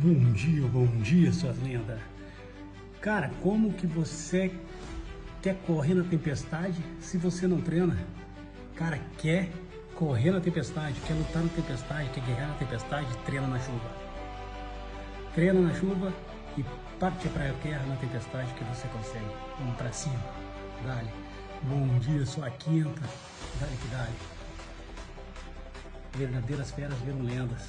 Bom dia, suas lendas. Cara, como que você quer correr na tempestade se você não treina? Cara, quer correr na tempestade, quer lutar na tempestade, quer guerrear na tempestade, treina na chuva. Treina na chuva e parte pra terra na tempestade que você consegue. Vamos pra cima. Dale. Bom dia, sua quinta. Dale que dale. Verdadeiras feras viram lendas.